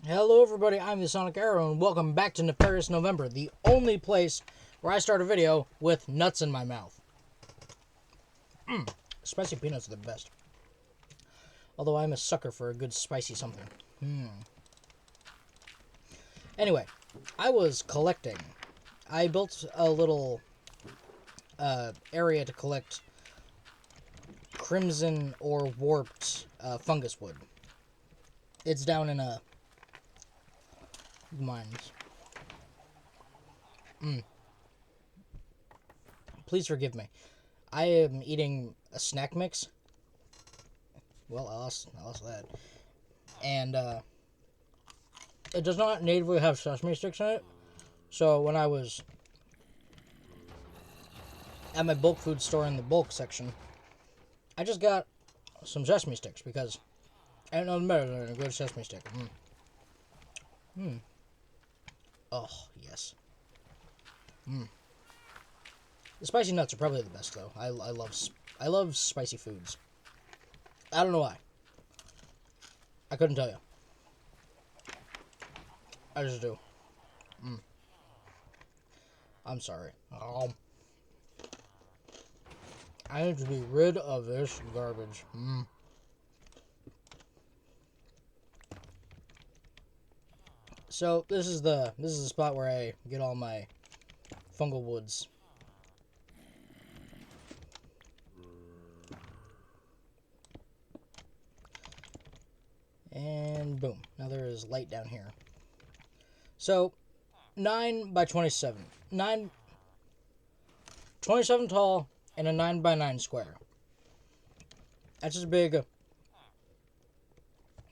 Hello everybody, I'm the Sonic Arrow and welcome back to Nefarious November, the only place where I start a video with nuts in my mouth. Spicy peanuts are the best. Although I'm a sucker for a good spicy something. Anyway, I was collecting. I built a little area to collect crimson or warped fungus wood. It's down in a mines. Please forgive me. I am eating a snack mix. Well, I lost that. And it does not natively have sesame sticks in it. So when I was at my bulk food store in the bulk section, I just got some sesame sticks because ain't nothing better than a good sesame stick. Oh, yes. The spicy nuts are probably the best though. I love spicy foods. I don't know why. I couldn't tell you. I just do. I'm sorry. I need to be rid of this garbage. So this is the spot where I get all my fungal woods. And boom. Now there is light down here. So 9 by 27. 27 tall and a 9 by 9 square. That's as big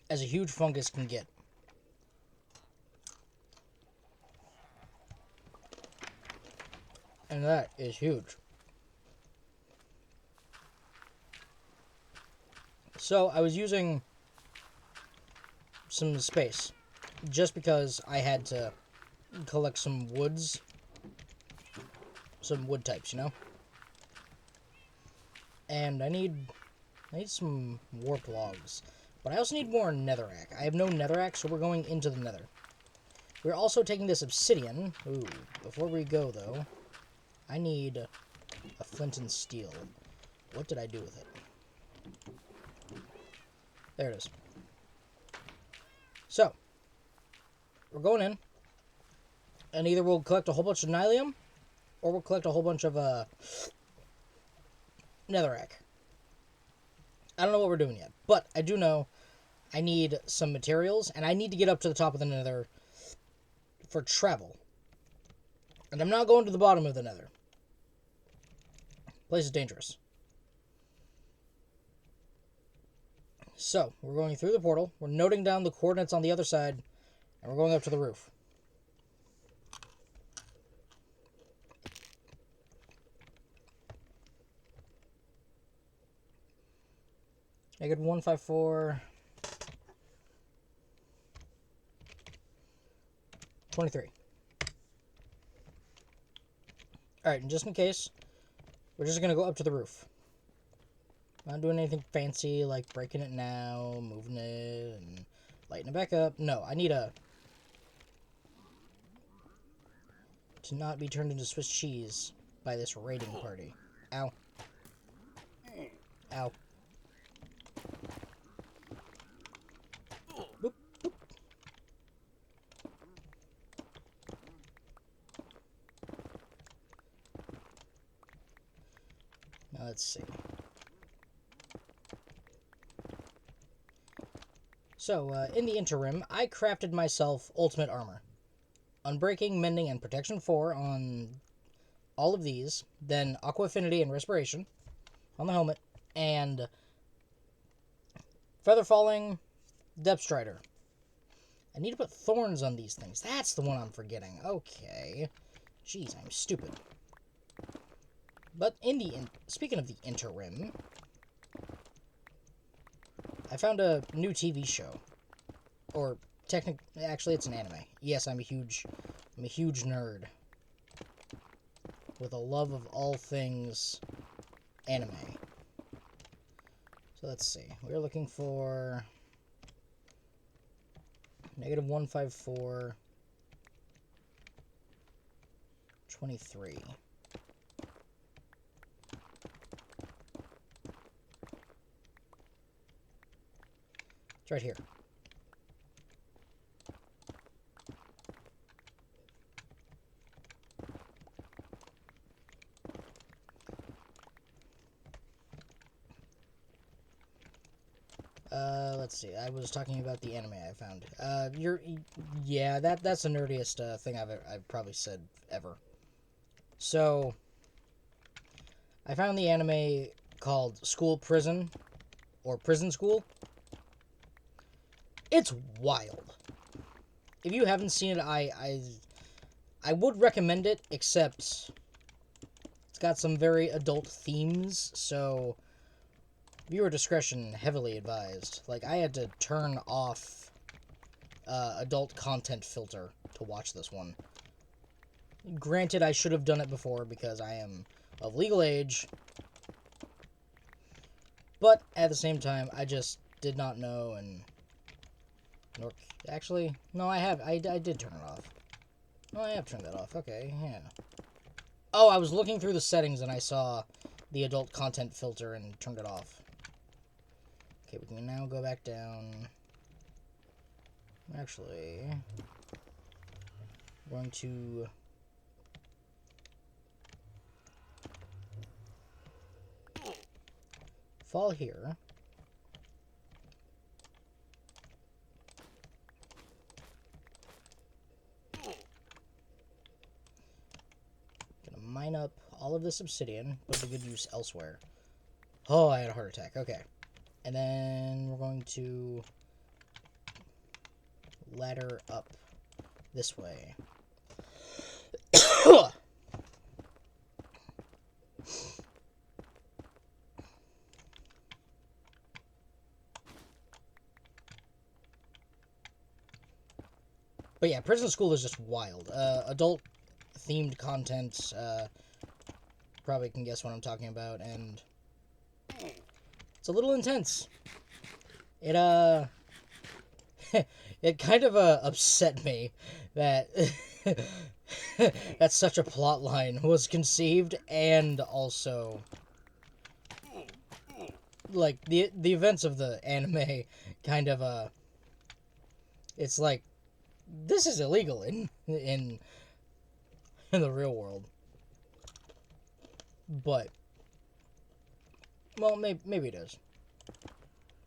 as a huge fungus can get. And that is huge. So I was using some space just because I had to collect some woods, some wood types, you know. And I need some warp logs, but I also need more netherrack. I have no netherrack, so we're going into the nether. We're also taking this obsidian. Ooh, before we go though, I need a flint and steel. What did I do with it? There it is. So, we're going in, and either we'll collect a whole bunch of nylium, or we'll collect a whole bunch of netherrack. I don't know what we're doing yet, but I do know I need some materials, and I need to get up to the top of the nether for travel. And I'm not going to the bottom of the nether. Place is dangerous. So, we're going through the portal, we're noting down the coordinates on the other side, and we're going up to the roof. Negative 154... 23. Alright, and just in case, we're just going to go up to the roof. Not doing anything fancy like breaking it now, moving it, and lighting it back up. No, I need to not be turned into Swiss cheese by this raiding party. Ow. Ow. Boop, boop. Now let's see. So, in the interim, I crafted myself ultimate armor. Unbreaking, Mending, and Protection 4 on all of these. Then Aqua Affinity and Respiration on the helmet. And Feather Falling, Depth Strider. I need to put thorns on these things. That's the one I'm forgetting. Okay. Jeez, I'm stupid. But speaking of the interim, I found a new TV show. Or actually it's an anime. Yes, I'm a huge nerd with a love of all things anime. So let's see. We're looking for Negative 154. 23. It's right here. Let's see. I was talking about the anime I found. Yeah, that's the nerdiest thing I've probably said ever. So, I found the anime called School Prison, or Prison School. It's wild. If you haven't seen it, I would recommend it, except it's got some very adult themes, so viewer discretion heavily advised. Like, I had to turn off adult content filter to watch this one. Granted, I should have done it before because I am of legal age, but at the same time, I just did not know, and actually, no, I did turn it off. No, I have turned that off. Okay, yeah. Oh, I was looking through the settings and I saw the adult content filter and turned it off. Okay, we can now go back down. Actually, I'm going to fall here. Gonna mine up all of this obsidian, put to good use elsewhere. Oh, I had a heart attack. Okay. And then we're going to ladder up this way. But yeah, Prison School is just wild. Adult-themed content. Probably can guess what I'm talking about, and it's a little intense. It, it kind of, upset me that that such a plot line was conceived, and also, like, the events of the anime kind of, it's like, this is illegal in the real world. But, well, maybe it is.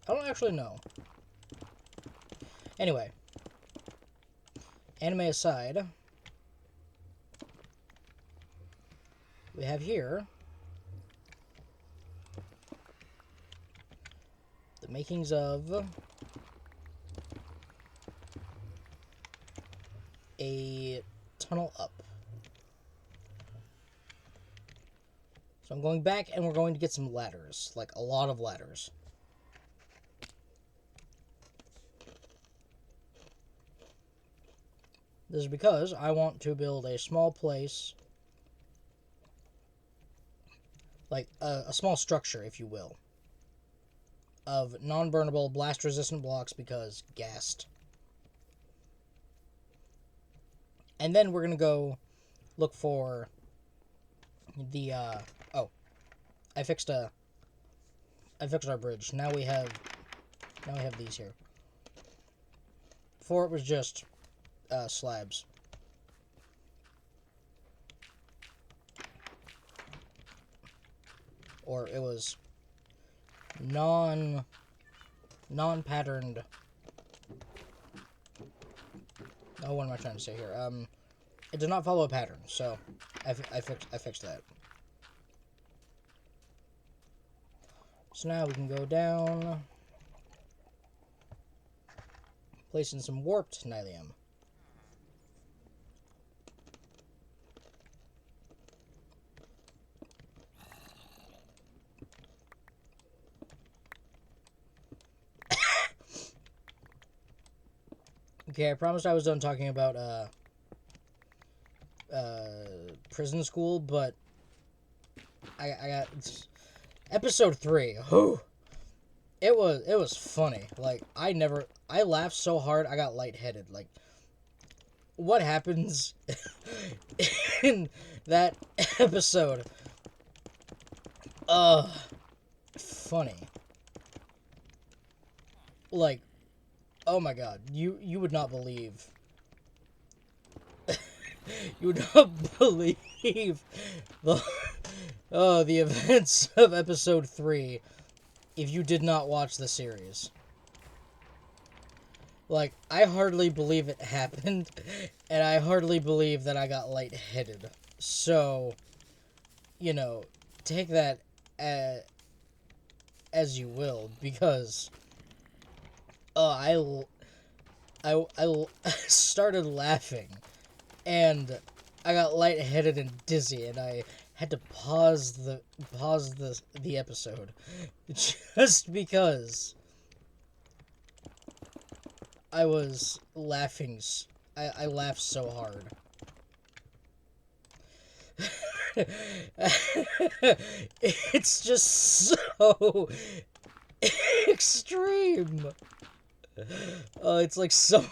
I don't actually know. Anyway, anime aside, we have here the makings of a tunnel up. So I'm going back and we're going to get some ladders, like a lot of ladders. This is because I want to build a small place, like a small structure, if you will, of non-burnable, blast-resistant blocks because gassed. And then we're going to go look for the, oh, I fixed our bridge. Now we have these here. Before it was just slabs. Or it was non-patterned. Oh, what am I trying to say here? It did not follow a pattern, so I fixed that. So now we can go down, place in some warped nylium. Okay, I promised I was done talking about prison school, but I got episode 3. Whew, It was funny. Like, I laughed so hard I got lightheaded. Like, what happens in that episode? Funny. Like, oh my god, you would not believe. You would not believe the the events of episode 3 if you did not watch the series. Like, I hardly believe it happened, and I hardly believe that I got lightheaded. So, you know, take that as you will, because I started laughing, and I got lightheaded and dizzy, and I had to pause the episode just because I was laughing. I laughed so hard. It's just so extreme. It's like someone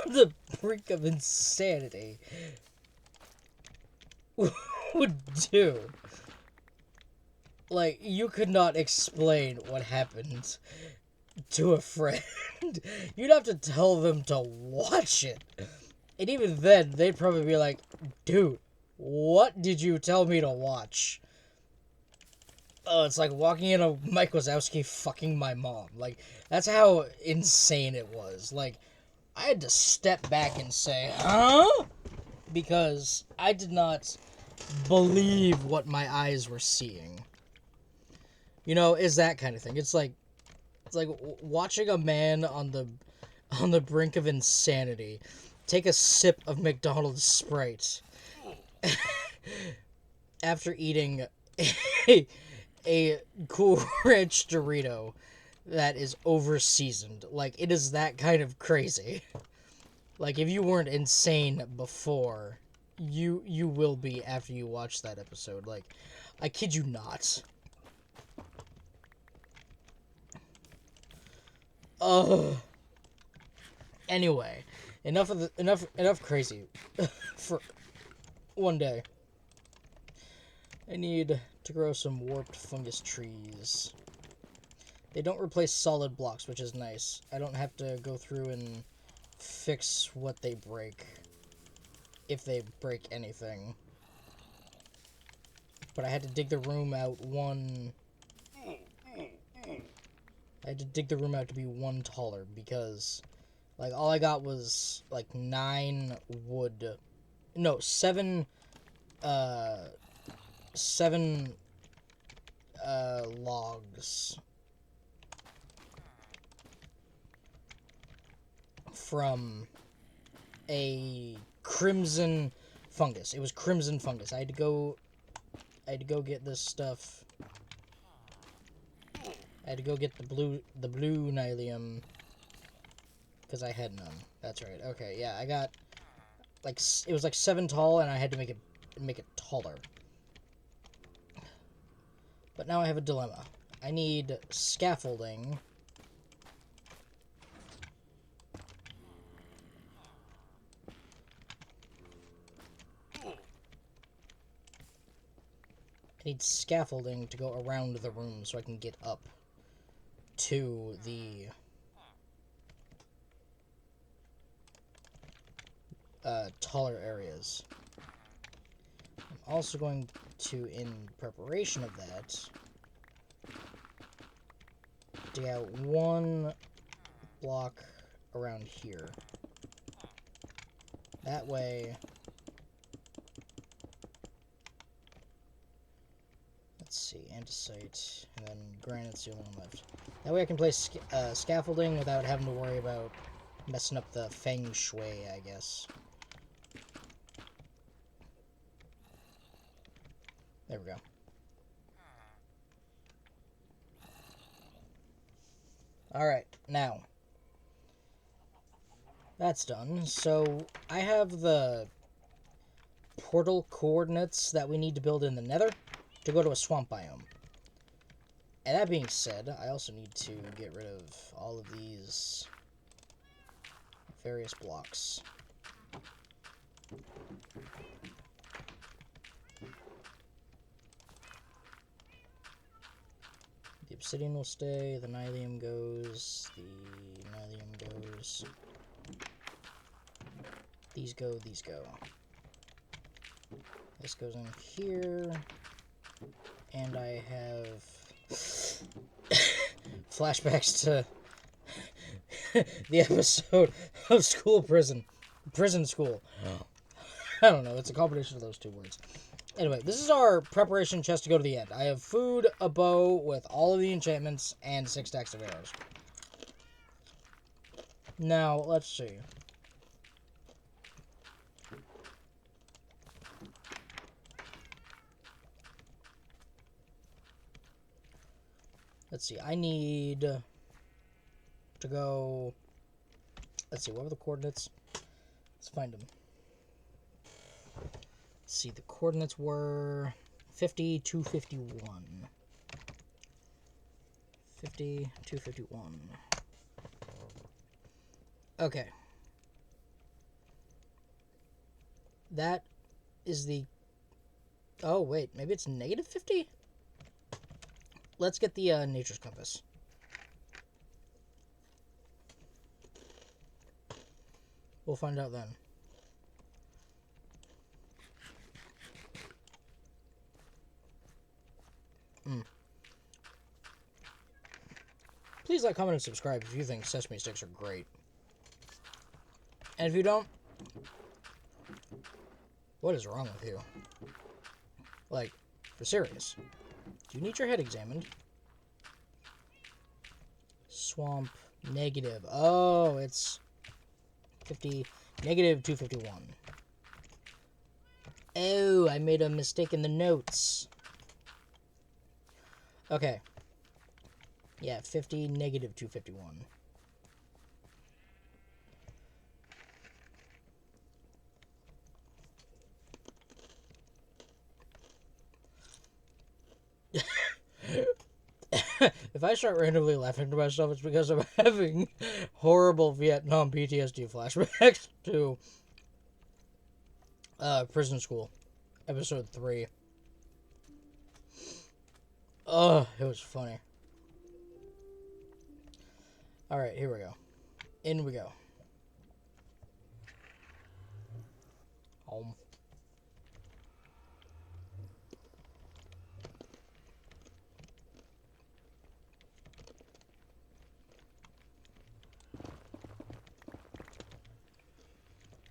on the brink of insanity would do. Like, you could not explain what happened to a friend. You'd have to tell them to watch it. And even then, they'd probably be like, dude, what did you tell me to watch? Oh, it's like walking in a Mike Wazowski fucking my mom. Like, that's how insane it was. Like, I had to step back and say, huh? Because I did not believe what my eyes were seeing. You know, is that kind of thing. It's like watching a man on the brink of insanity take a sip of McDonald's Sprite after eating a Cool Ranch Dorito that is over seasoned. Like, it is that kind of crazy. Like, if you weren't insane before, you will be after you watch that episode. Like, I kid you not. Anyway, enough crazy for one day. I need to grow some warped fungus trees. They don't replace solid blocks, which is nice. I don't have to go through and fix what they break, if they break anything. But I had to dig the room out I had to dig the room out to be one taller, because, like, all I got was, like, 7 logs from a crimson fungus. It was crimson fungus. I had to go get this stuff. I had to go get the blue nylium, because I had none. That's right. Okay, yeah, I got, like, it was like 7 tall, and I had to make it taller. But now I have a dilemma. I need scaffolding. I need scaffolding to go around the room so I can get up to the taller areas. I'm also going to, in preparation of that, dig out 1 block around here. That way, let's see, andesite, and then granite's the only one left. That way I can place scaffolding without having to worry about messing up the feng shui, I guess. There we go. Alright, now, that's done. So, I have the portal coordinates that we need to build in the nether to go to a swamp biome. And that being said, I also need to get rid of all of these various blocks. The obsidian will stay, the nylium goes, the nylium goes. These go, these go. This goes in here. And I have flashbacks to the episode of prison school. I don't know, it's a combination of those two words. Anyway, this is our preparation chest to go to the end. I have food, a bow with all of the enchantments, and 6 stacks of arrows. Now, let's see. Let's see, I need to go... Let's see, what were the coordinates? Let's find them. Let's see, the coordinates were 50, 251. 50, 251. Okay. That is the... Oh, wait, maybe it's negative 50? Let's get the nature's compass. We'll find out then. Please like, comment, and subscribe if you think sesame sticks are great. And if you don't, what is wrong with you? Like, for serious. Do you need your head examined? Swamp, negative. Oh, it's 50, negative 251. Oh, I made a mistake in the notes. Okay. Yeah, 50, negative 251. If I start randomly laughing to myself, it's because I'm having horrible Vietnam PTSD flashbacks to Prison School, episode 3. Oh, it was funny. Alright, here we go. In we go. Home.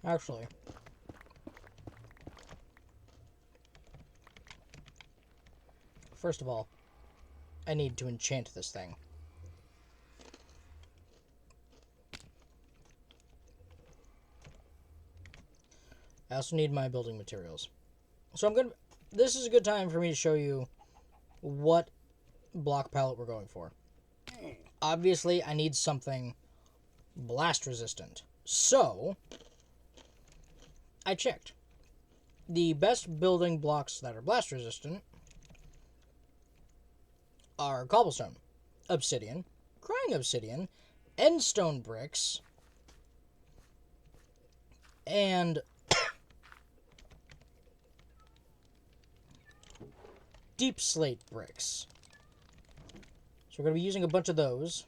Actually, first of all, I need to enchant this thing. I also need my building materials. So this is a good time for me to show you what block palette we're going for. Obviously, I need something blast resistant. So, I checked. The best building blocks that are blast resistant are cobblestone, obsidian, crying obsidian, endstone bricks, and deep slate bricks. So we're going to be using a bunch of those.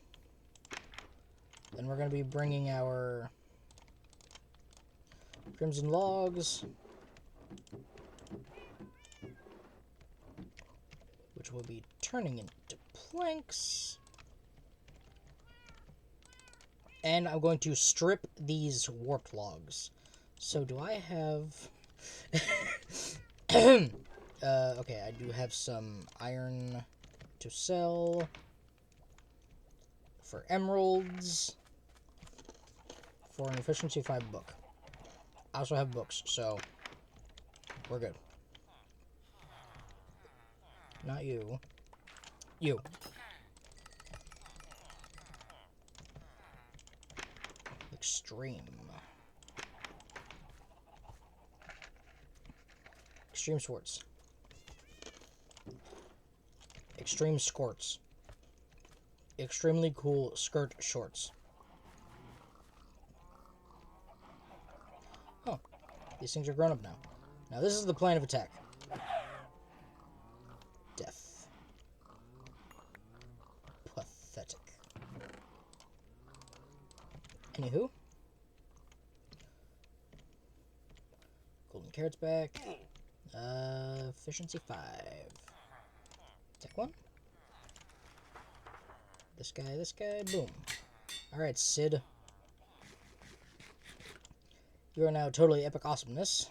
Then we're going to be bringing our crimson logs, which we'll be turning into planks. And I'm going to strip these warped logs. So do I have... okay, I do have some iron to sell for emeralds for an efficiency 5 book. I also have books, so we're good. Not you. You. Extreme. Extreme swords. Extreme squirts. extremely cool skirt shorts. Oh, these things are grown up now. Now this is the plan of attack. Death. Pathetic. Anywho. Golden carrots back. Efficiency 5. Take one. This guy, boom. Alright, Sid. You are now totally epic awesomeness.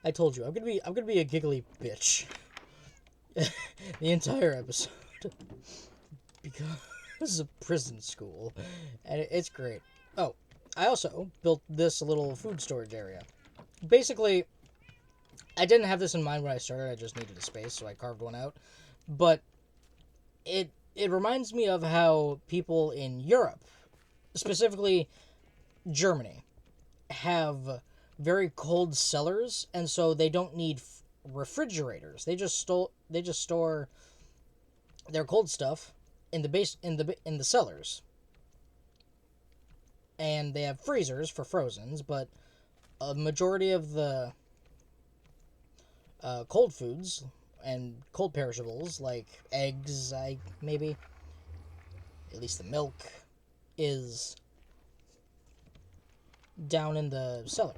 I told you, I'm gonna be a giggly bitch. The entire episode. Because of prison school. And it's great. Oh, I also built this little food storage area. Basically, I didn't have this in mind when I started, I just needed a space, so I carved one out. But it reminds me of how people in Europe, specifically Germany, have very cold cellars, and so they don't need refrigerators. They just store their cold stuff in the cellars, and they have freezers for frozens. But a majority of the cold foods and cold perishables, like eggs, maybe at least the milk, is down in the cellar.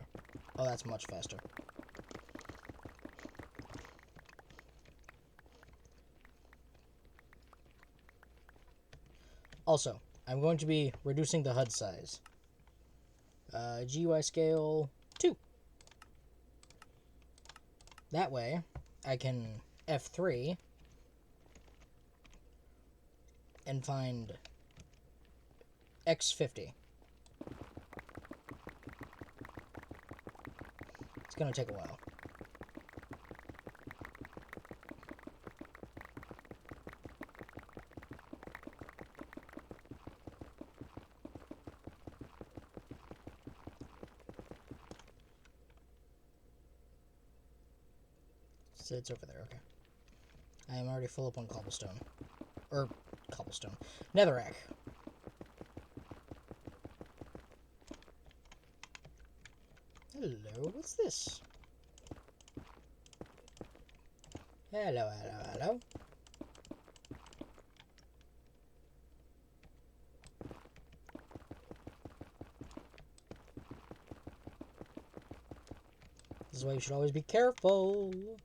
Oh, that's much faster. Also, I'm going to be reducing the HUD size. GUI scale 2. That way, I can F3 and find X50. It's going to take a while. So it's over there, okay. I am already full up on cobblestone. Cobblestone. Netherrack. Hello, what's this? Hello. This is why you should always be careful. You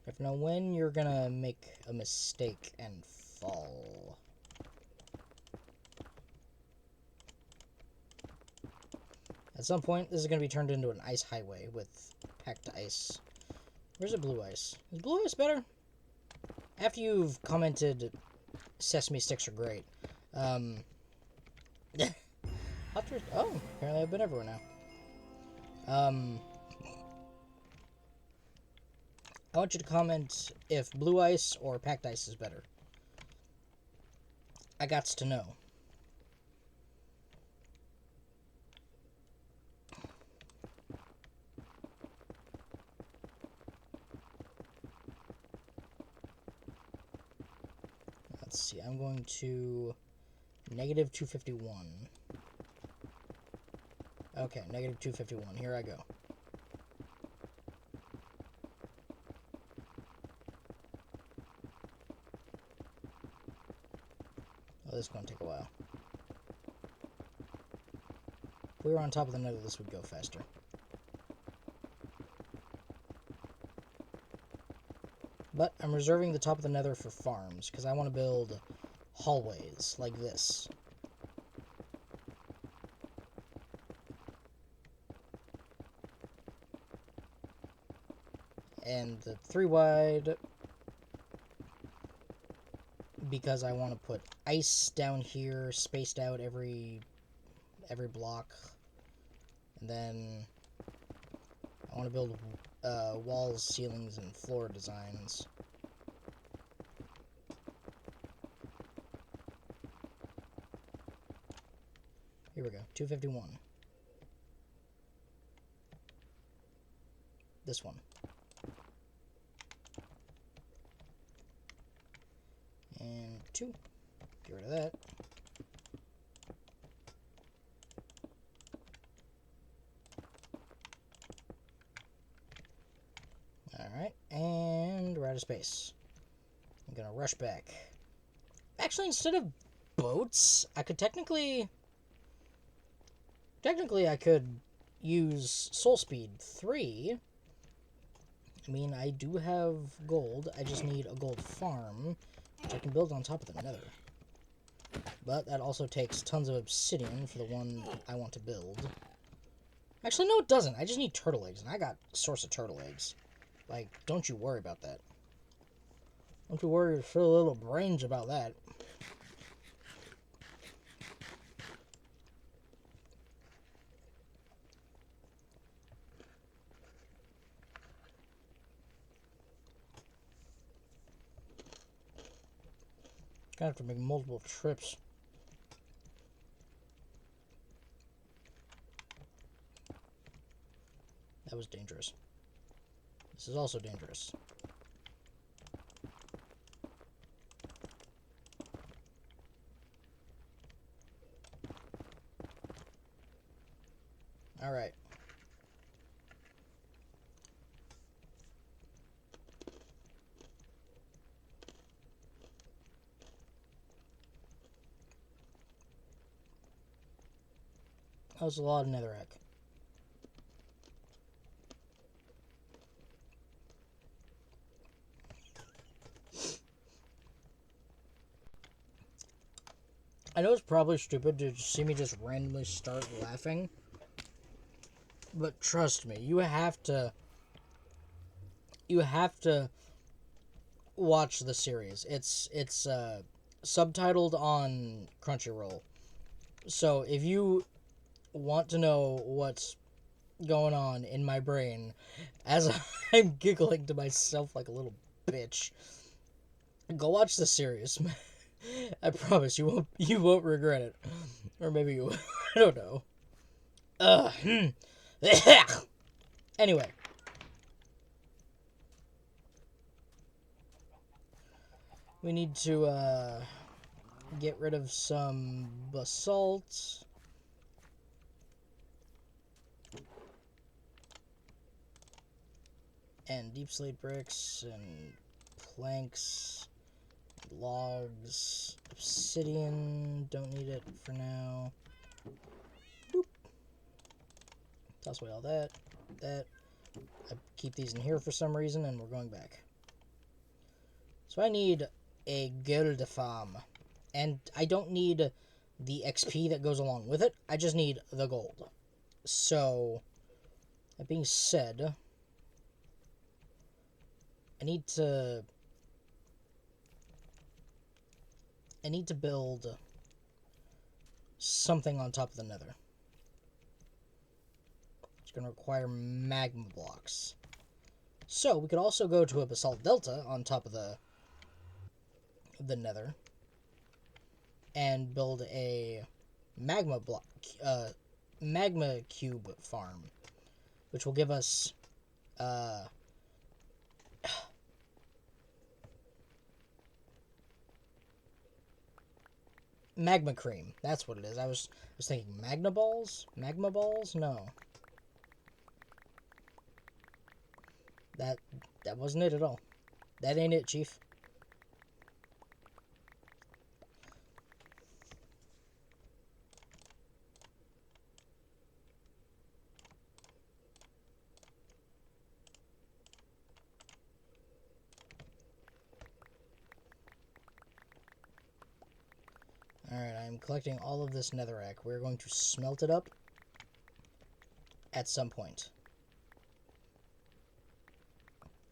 have to know when you're gonna make a mistake and fall. At some point, this is gonna be turned into an ice highway with packed ice. Where's the blue ice? Is blue ice better? After you've commented, sesame sticks are great. Oh, apparently I've been everywhere now. I want you to comment if blue ice or packed ice is better. I gots to know. Let's see, I'm going to negative 251. Okay, negative 251. Here I go. Oh, this is going to take a while. If we were on top of the nether, this would go faster. But I'm reserving the top of the nether for farms, because I want to build hallways like this. And the 3 wide, because I want to put ice down here, spaced out every block. And then I want to build walls, ceilings, and floor designs. Here we go. 251. This one. And 2. Get rid of that. Alright, and we're out of space. I'm gonna rush back. Actually, instead of boats, I could technically I could use Soul Speed 3. I mean, I do have gold. I just need a gold farm, which I can build on top of the nether. But that also takes tons of obsidian for the one I want to build. Actually, no, it doesn't. I just need turtle eggs, and I got a source of turtle eggs. Like, don't you worry about that. Don't you worry or feel a little brains about that. Gonna have to make multiple trips. That was dangerous. This is also dangerous. Alright. That was a lot of netherrack. I know it's probably stupid to see me just randomly start laughing, but trust me, you have to watch the series. It's subtitled on Crunchyroll. So if you want to know what's going on in my brain as I'm giggling to myself like a little bitch, go watch the series. I promise you won't regret it. Or maybe you I don't know. Anyway. We need to get rid of some basalt. And deep slate bricks and planks. Logs, obsidian, don't need it for now. Boop. Toss away all that. I keep these in here for some reason, and we're going back. So I need a gold farm, and I don't need the XP that goes along with it. I just need the gold. So, that being said, I need to build something on top of the nether. It's going to require magma blocks. So, we could also go to a basalt delta on top of the nether and build a magma cube farm, which will give us magma cream. That's what it is. I was thinking magma balls? No. That wasn't it at all. That ain't it, Chief. Alright, I'm collecting all of this netherrack. We're going to smelt it up at some point.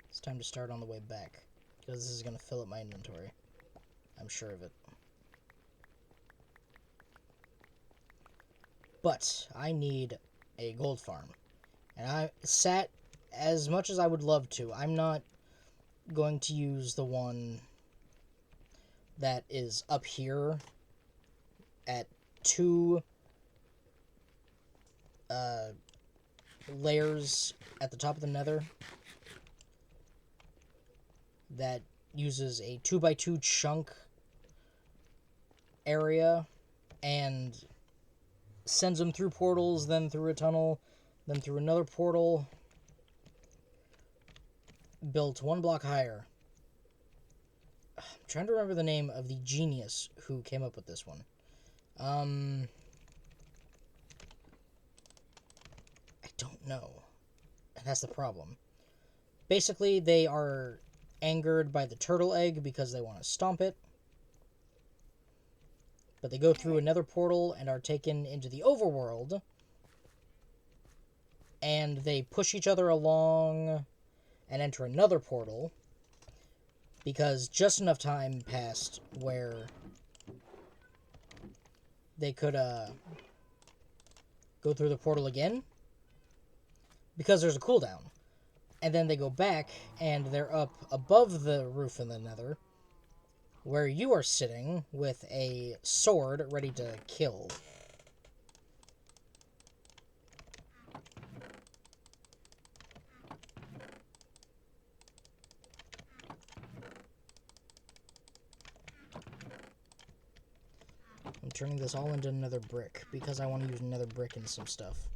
It's time to start on the way back, because this is going to fill up my inventory. I'm sure of it. But I need a gold farm. And I sat, as much as I would love to, I'm not going to use the one that is up here at 2 layers at the top of the nether that uses a 2x2 chunk area and sends them through portals, then through a tunnel, then through another portal, built one block higher. I'm trying to remember the name of the genius who came up with this one. I don't know. And that's the problem. Basically, they are angered by the turtle egg because they want to stomp it. But they go through another portal and are taken into the overworld. And they push each other along and enter another portal. Because just enough time passed where they could go through the portal again. Because there's a cooldown. And then they go back, and they're up above the roof in the nether, where you are sitting with a sword ready to kill. I'm turning this all into another brick, because I want to use another brick in some stuff.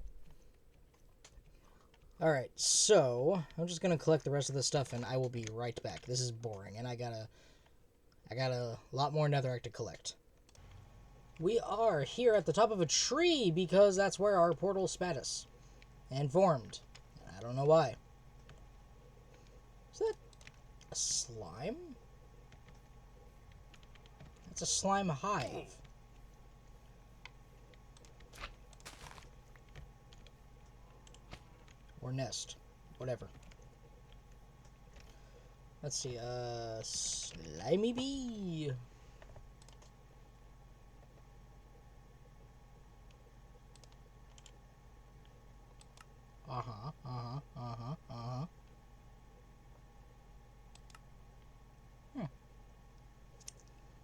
Alright, so I'm just going to collect the rest of this stuff and I will be right back. This is boring and I got a lot more netherrack to collect. We are here at the top of a tree because that's where our portal spat us and formed. I don't know why. Is that a slime? That's a slime hive. Or nest. Whatever. Let's see, slimy bee.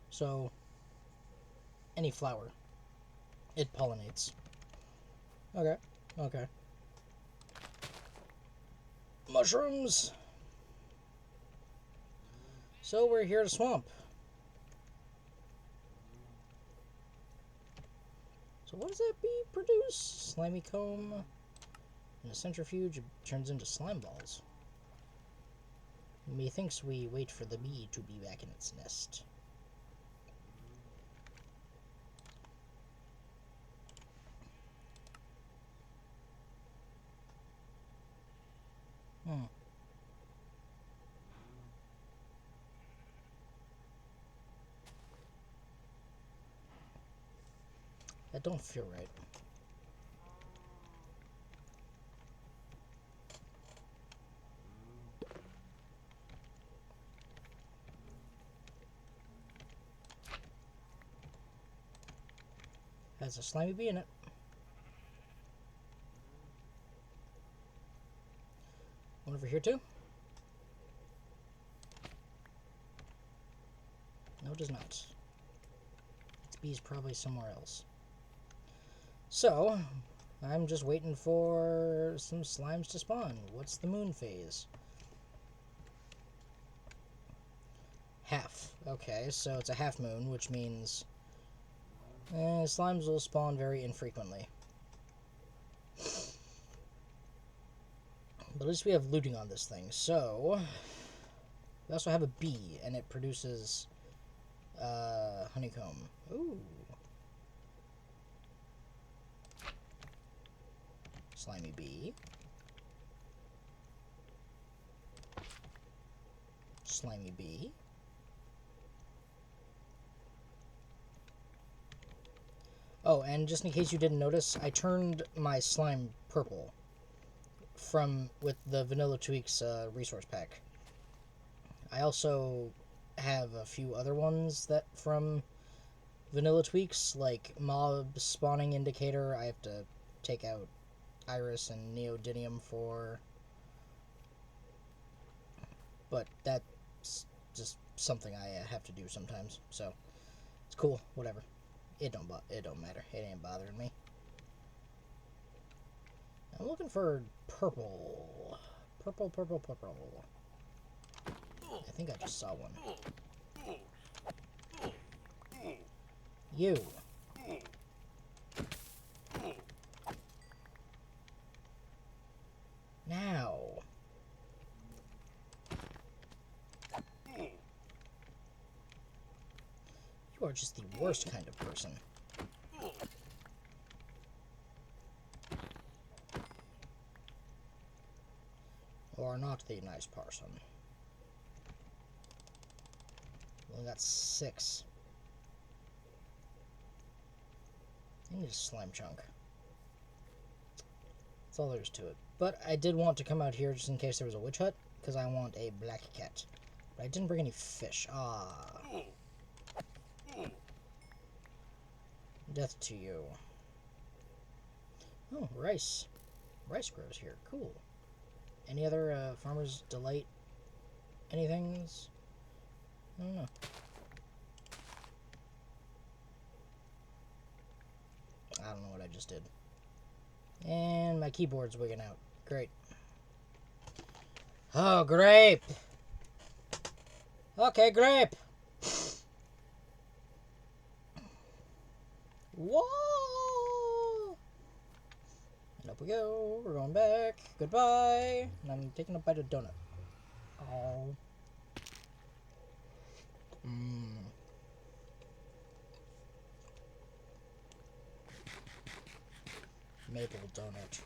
So, any flower. It pollinates. Okay, okay. Mushrooms! So we're here to swamp. So what does that bee produce? Slimy comb. In a centrifuge, it turns into slime balls. Methinks we wait for the bee to be back in its nest. That don't feel right. Has a slimy bee in it. One over here too? No, it does not. Its bee's probably somewhere else. So, I'm just waiting for some slimes to spawn. What's the moon phase? Half. Okay, so it's a half moon, which means slimes will spawn very infrequently. But at least we have looting on this thing. So, we also have a bee, and it produces honeycomb. Ooh. Slimy bee. Slimy bee. Oh, and just in case you didn't notice, I turned my slime purple with the Vanilla Tweaks resource pack. I also have a few other ones that from Vanilla Tweaks, like mob spawning indicator. I have to take out Iris and Neodymium for, but that's just something I have to do sometimes. So it's cool, whatever. It don't matter. It ain't bothering me. I'm looking for purple. Purple, purple, purple. I think I just saw one. You. Now. You are just the worst kind of person. You are not the nice person. We only got 6. I need a slime chunk. That's all there is to it. But I did want to come out here just in case there was a witch hut, because I want a black cat. But I didn't bring any fish. Ah. Death to you. Oh, rice. Rice grows here. Cool. Any other Farmer's Delight anythings? I don't know. I don't know what I just did. And my keyboard's wigging out. Great. Oh, grape! Okay, grape! Whoa! And up we go. We're going back. Goodbye. And I'm taking a bite of donut. Oh. Mmm. Maple donut.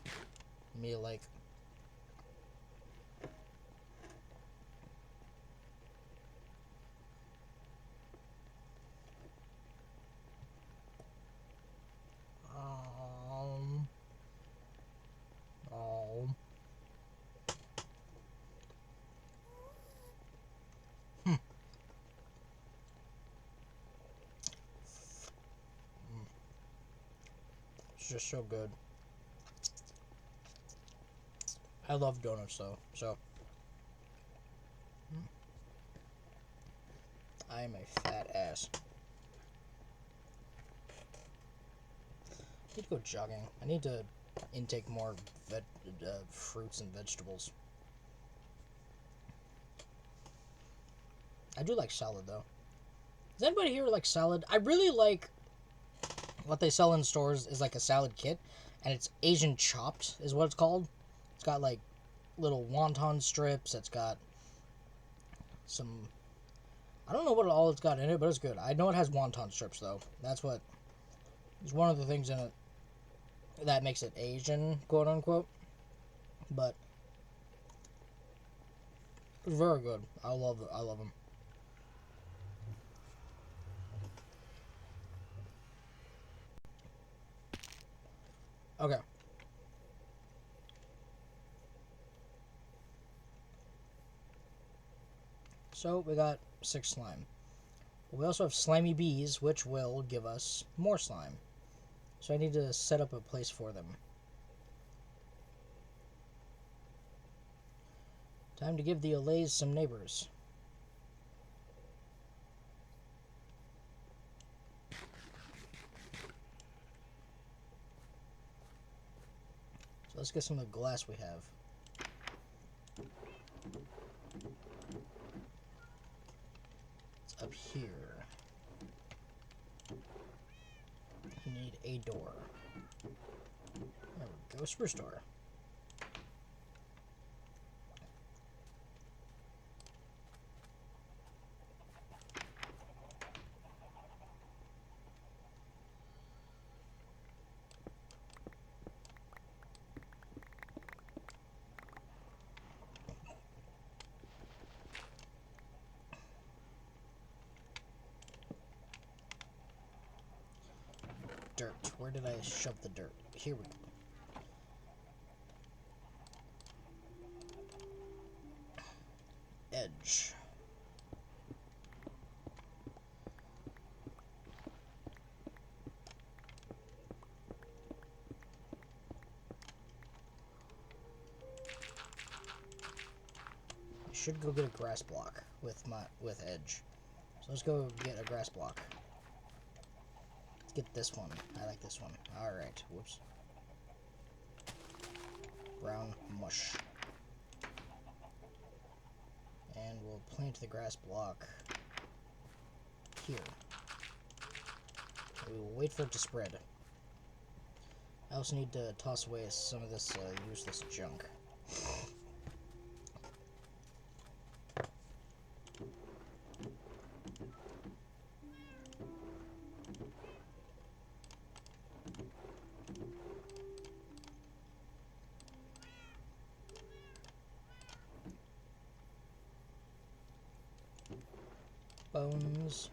Me like. Oh. It's just so good. I love donuts though, so. I am a fat ass. I need to go jogging. I need to intake more fruits and vegetables. I do like salad though. Does anybody here like salad? I really like what they sell in stores is like a salad kit, and it's Asian chopped is what it's called. It's got like little wonton strips. It's got some. I don't know what all it's got in it, but it's good. I know it has wonton strips though. That's what is one of the things in it that makes it Asian, quote unquote. But it's very good. I love them. Okay. So we got 6 slime. We also have slimy bees, which will give us more slime. So I need to set up a place for them. Time to give the Olays some neighbors. So let's get some of the glass we have. It's up here. You need a door. There we go, spruce door. Dirt. Where did I shove the dirt? Here we go. Edge. I should go get a grass block with edge. So let's go get a grass block. Let's get this one. I like this one. Alright. Whoops. brown mush. And we'll plant the grass block here. We will wait for it to spread. I also need to toss away some of this useless junk. Bones.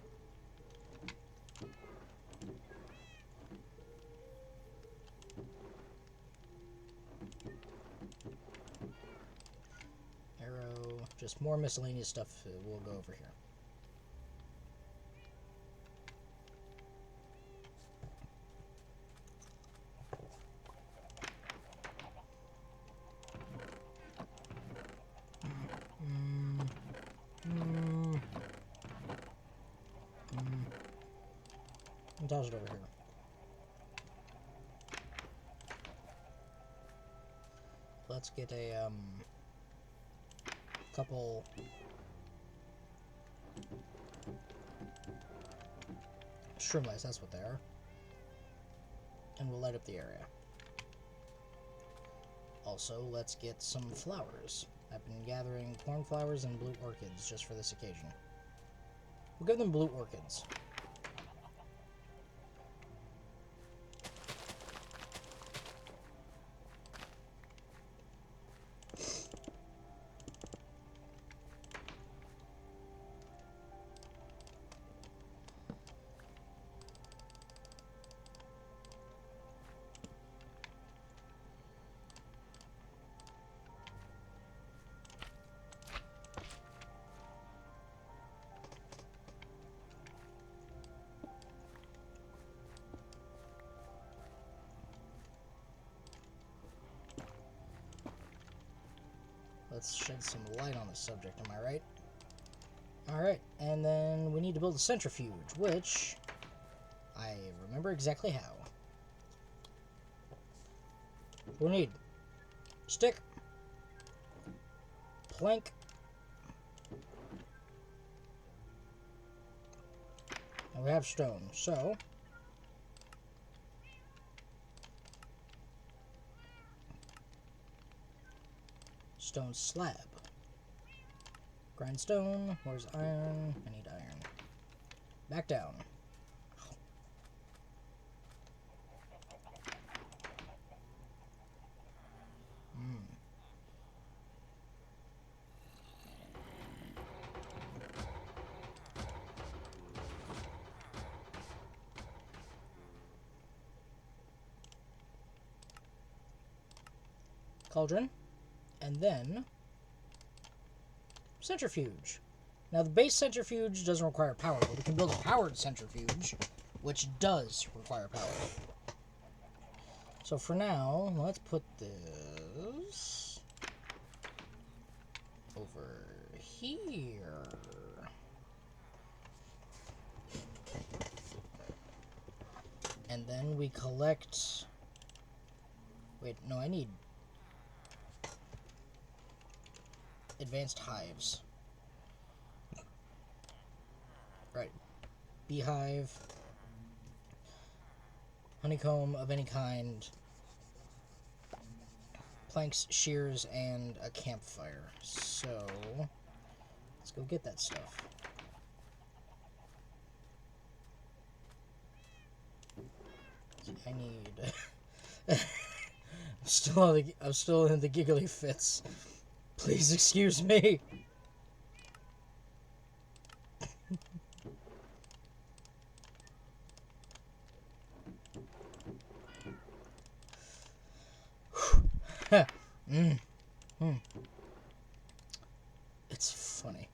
Arrow. Just more miscellaneous stuff we'll go over here. Toss it over here. Let's get a couple streamlights, that's what they are. And we'll light up the area. Also, let's get some flowers. I've been gathering cornflowers and blue orchids just for this occasion. We'll give them blue orchids. Let's shed some light on the subject, am I right? Alright, and then we need to build a centrifuge, which I remember exactly how. We need stick, plank, and we have stone, so stone slab. Grindstone. Where's iron? I need iron. Back down. Cauldron. And then centrifuge. Now the base centrifuge doesn't require power, but we can build a powered centrifuge, which does require power. So for now, let's put this over here. And then we collect... Wait, no, I need advanced hives. Right. Beehive. Honeycomb of any kind. Planks, shears, and a campfire. So, let's go get that stuff. I need... I'm still in the giggly fits. Please excuse me. It's funny.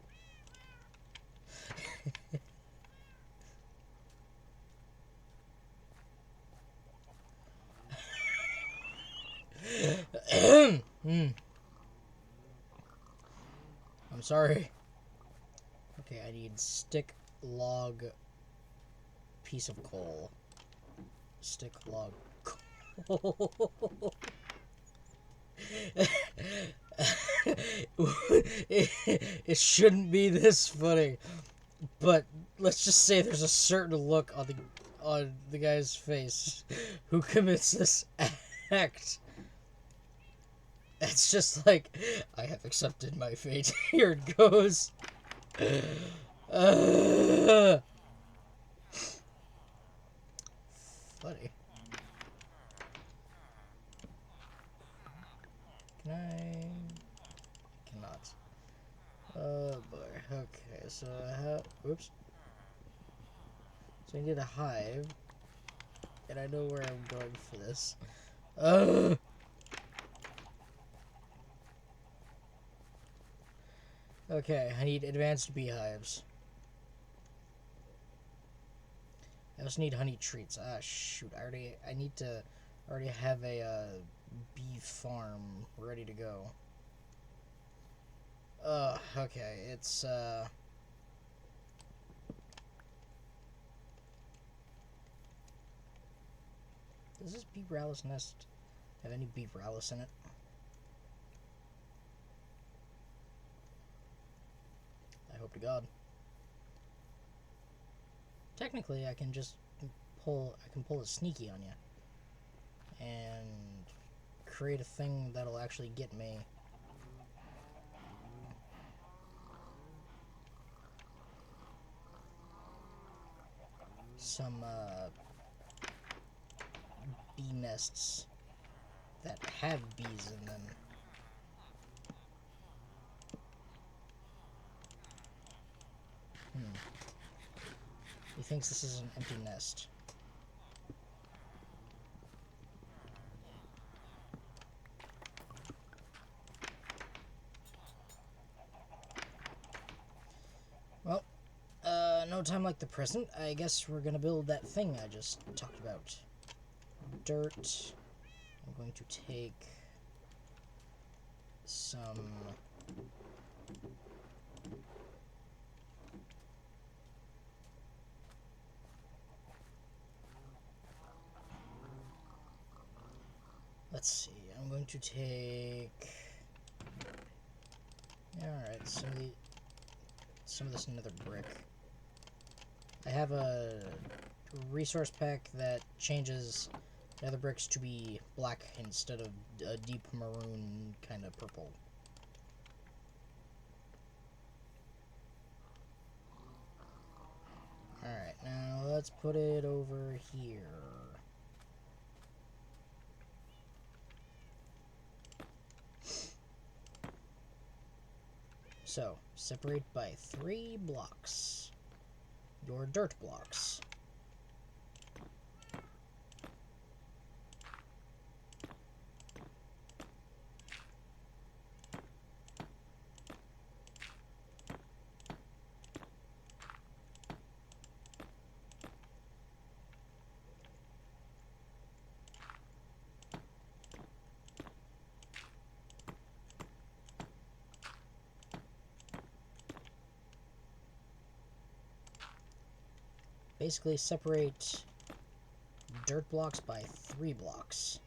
I'm sorry. Okay, I need stick, log, piece of coal. Stick, log, coal. It shouldn't be this funny, but let's just say there's a certain look on the guy's face who commits this act. It's just like, I have accepted my fate. Here it goes. Funny. Can I? Cannot. Oh boy. Okay, so I have. Oops. So I need a hive, and I know where I'm going for this. Okay, I need advanced beehives. I also need honey treats. Ah, shoot! I need to already have a bee farm ready to go. Okay, it's Does this beeeeeeeeeess nest have any beeeeeeeeeess in it? I hope to God. Technically, I can pull a sneaky on you and create a thing that'll actually get me. Some bee nests that have bees in them. He thinks this is an empty nest. Well, no time like the present. I guess we're gonna build that thing I just talked about. Dirt. I'm going to take some let's see, I'm going to take alright, some of this nether brick. I have a resource pack that changes nether bricks to be black instead of a deep maroon kind of purple. Alright, now let's put it over here. So, separate by 3 blocks. Your dirt blocks. Basically separate dirt blocks by 3 blocks.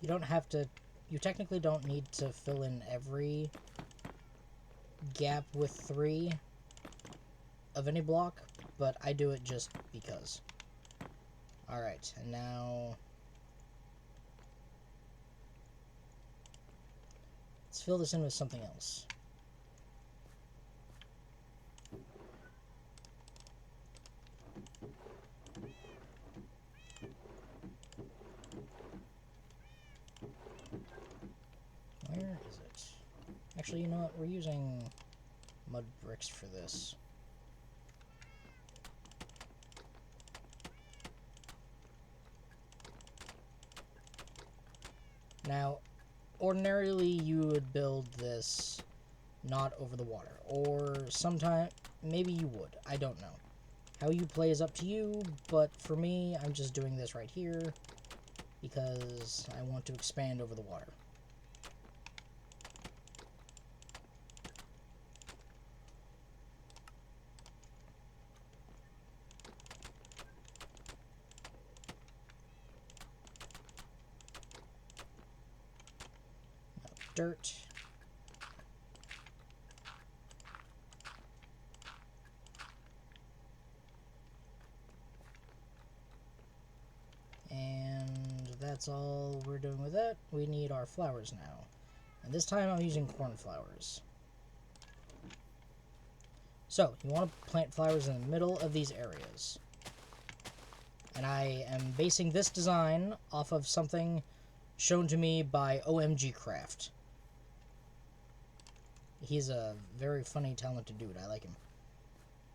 You don't have to, you technically don't need to fill in every gap with 3 of any block, but I do it just because. Alright, and now let's fill this in with something else. Where is it? Actually, you know what? We're using mud bricks for this. Now, ordinarily you would build this not over the water, or sometime maybe you would. I don't know. How you play is up to you, but for me, I'm just doing this right here because I want to expand over the water. Dirt. And that's all we're doing with that. We need our flowers now. And this time I'm using cornflowers. So, you want to plant flowers in the middle of these areas. And I am basing this design off of something shown to me by OMG Craft. He's a very funny, talented dude. I like him.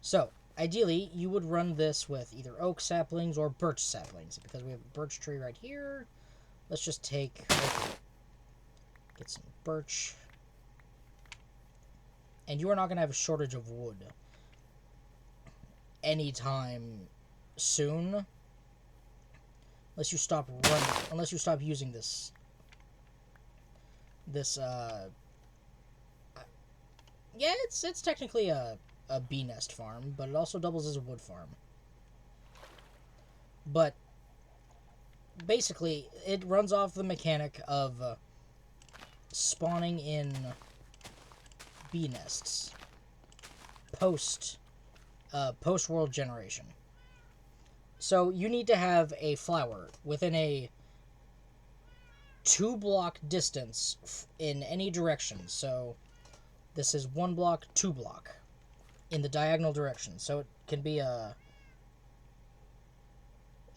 So, ideally, you would run this with either oak saplings or birch saplings. Because we have a birch tree right here, let's just take... get some birch. And you are not going to have a shortage of wood anytime soon. Unless you stop running... unless you stop using this... yeah, it's technically a bee nest farm, but it also doubles as a wood farm. But basically, it runs off the mechanic of spawning in bee nests post world generation. So you need to have a flower within a 2-block distance in any direction. So this is 1 block, 2 block in the diagonal direction. So it can be in a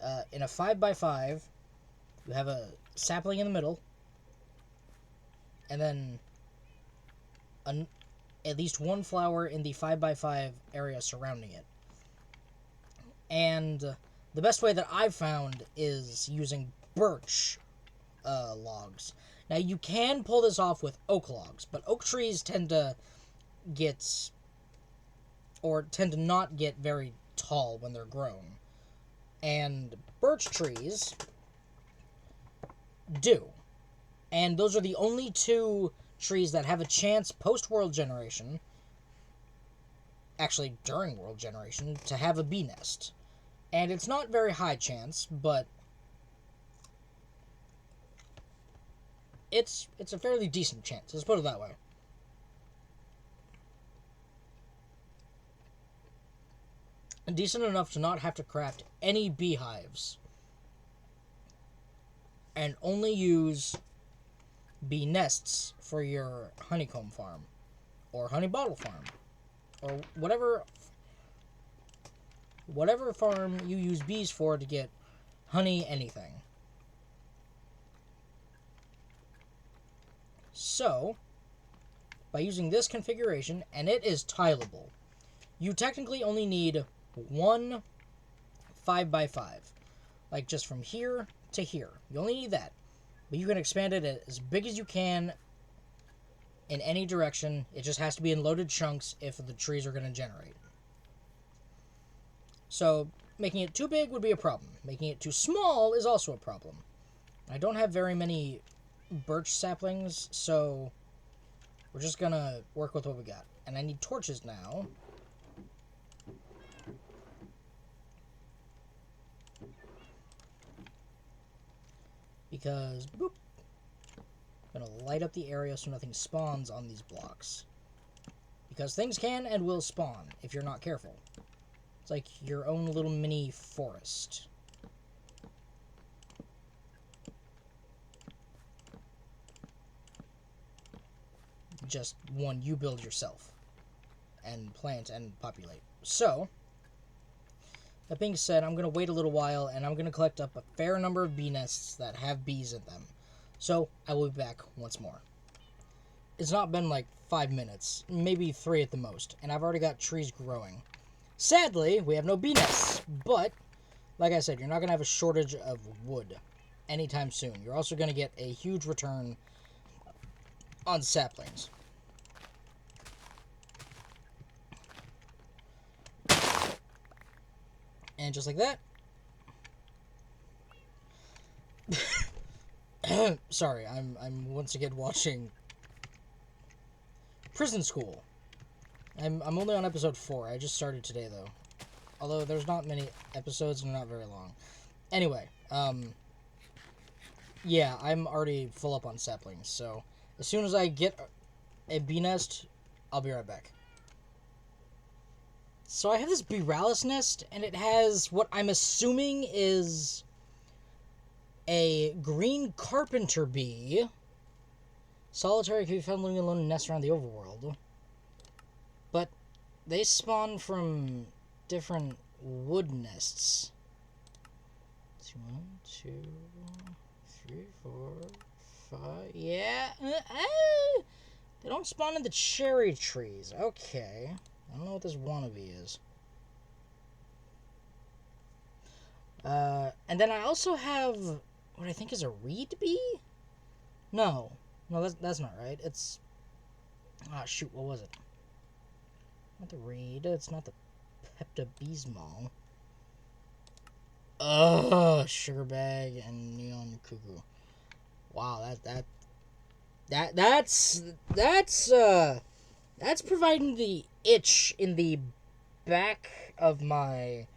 5x5, you have a sapling in the middle, and then at least 1 flower in the 5x5 area surrounding it. And the best way that I've found is using birch logs. Now, you can pull this off with oak logs, but oak trees tend to not get very tall when they're grown. And birch trees do. And those are the only 2 trees that have a chance post-world generation, actually during world generation, to have a bee nest. And it's not very high chance, but it's a fairly decent chance. Let's put it that way. And decent enough to not have to craft any beehives. And only use bee nests for your honeycomb farm. Or honey bottle farm. Or whatever farm you use bees for to get honey anything. So, by using this configuration, and it is tileable, you technically only need 1 5x5. Like just from here to here. You only need that. But you can expand it as big as you can in any direction. It just has to be in loaded chunks if the trees are going to generate. So, making it too big would be a problem. Making it too small is also a problem. I don't have very many birch saplings, so we're just going to work with what we got. And I need torches now. Because, boop, I'm going to light up the area so nothing spawns on these blocks. Because things can and will spawn if you're not careful. It's like your own little mini forest. Just one you build yourself. And plant and populate. So, that being said, I'm going to wait a little while and I'm going to collect up a fair number of bee nests that have bees in them. So, I will be back once more. It's not been like 5 minutes, maybe 3 at the most, and I've already got trees growing. Sadly, we have no bee nests, but, like I said, you're not going to have a shortage of wood anytime soon. You're also going to get a huge return on saplings. And just like that. Sorry, I'm once again watching Prison School. I'm only on episode 4. I just started today though. Although there's not many episodes and they're not very long. Anyway, yeah, I'm already full up on saplings, so as soon as I get a bee nest, I'll be right back. So I have this beeeeeeeeessssss nest, and it has what I'm assuming is a green carpenter bee. Solitary can be found living alone in nests around the overworld. But they spawn from different wood nests. 1, 2, 3, 4, 5. Yeah. They don't spawn in the cherry trees. Okay. I don't know what this wannabe is. And then I also have what I think is a reed bee? No, that's not right. It's... Ah, shoot, what was it? Not the reed. It's not the pepto-bismol. Sugar bag and neon cuckoo. Wow, that's providing the itch in the back of my...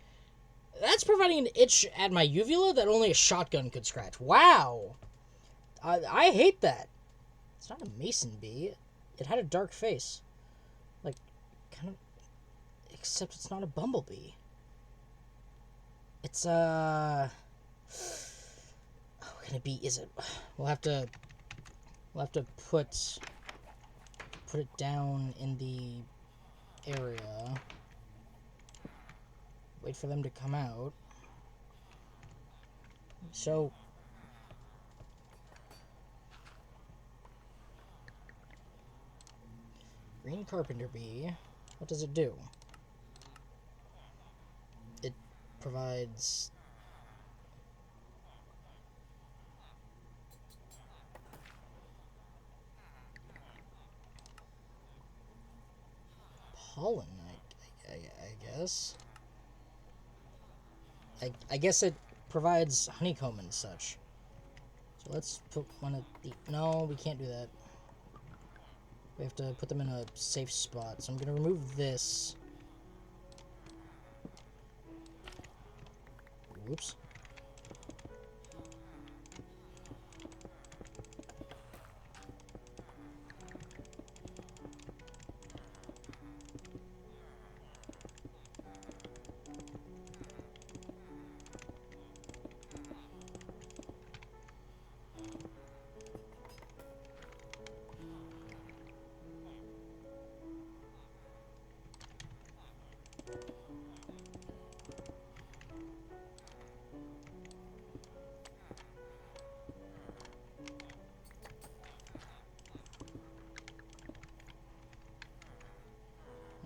That's providing an itch at my uvula that only a shotgun could scratch. Wow! I hate that. It's not a mason bee. It had a dark face. Like, kind of... Except it's not a bumblebee. It's, what kind of bee is it? We'll have to put it down in the area. Wait for them to come out. So... Green carpenter bee. What does it do? It provides... pollen, I guess. I guess it provides honeycomb and such. So let's put one of the... No, we can't do that. We have to put them in a safe spot. So I'm going to remove this. Whoops.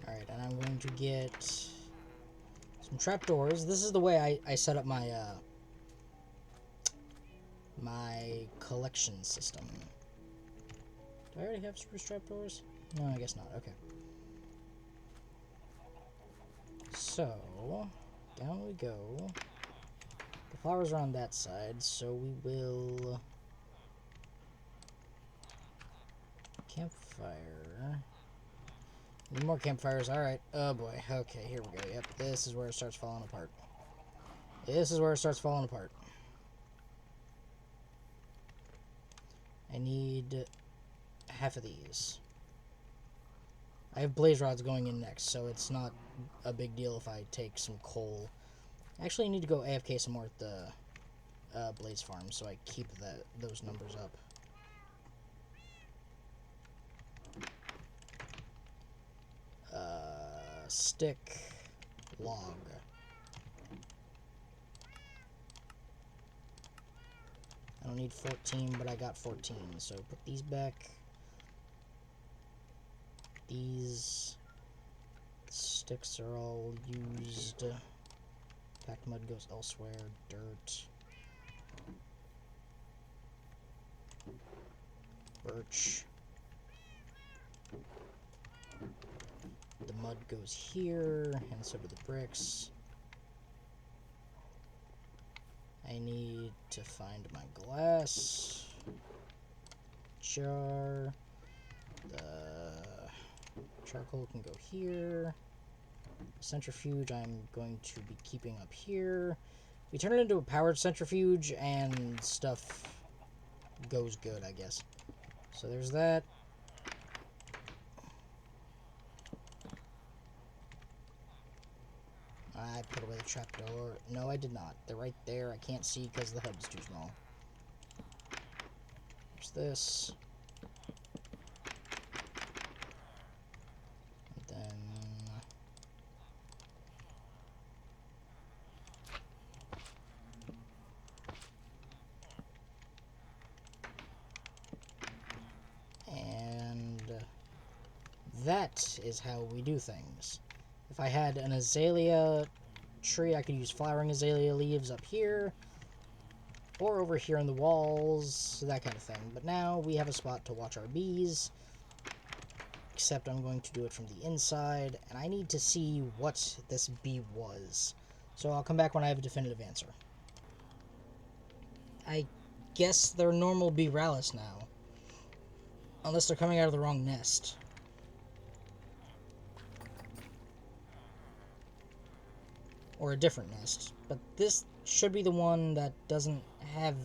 Alright, and I'm going to get some trapdoors. This is the way I set up my, my collection system. Do I already have spruce trapdoors? No, I guess not. Okay. So, down we go. The flowers are on that side, so we will... Campfire. Need more campfires. Alright. Oh boy. Okay, here we go. Yep, this is where it starts falling apart. This is where it starts falling apart. I need half of these. I have blaze rods going in next, so it's not a big deal if I take some coal. I actually need to go AFK some more at the blaze farm, so I keep those numbers up. Stick, log. I don't need 14, but I got 14, so put these back. These sticks are all used. Packed mud goes elsewhere. Dirt. Birch. The mud goes here, and so do the bricks. I need to find my glass jar. The charcoal can go here. Centrifuge I'm going to be keeping up here. We turn it into a powered centrifuge and stuff goes good, I guess. So there's that. I put away the trapdoor. No, I did not. They're right there. I can't see because the hub's too small. There's this. And then... And that is how we do things. If I had an azalea tree, I could use flowering azalea leaves up here. Or over here on the walls, that kind of thing. But now we have a spot to watch our bees. Except I'm going to do it from the inside. And I need to see what this bee was. So I'll come back when I have a definitive answer. I guess they're normal beeeeeeeessssss now. Unless they're coming out of the wrong nest. Or a different nest. But this should be the one that doesn't have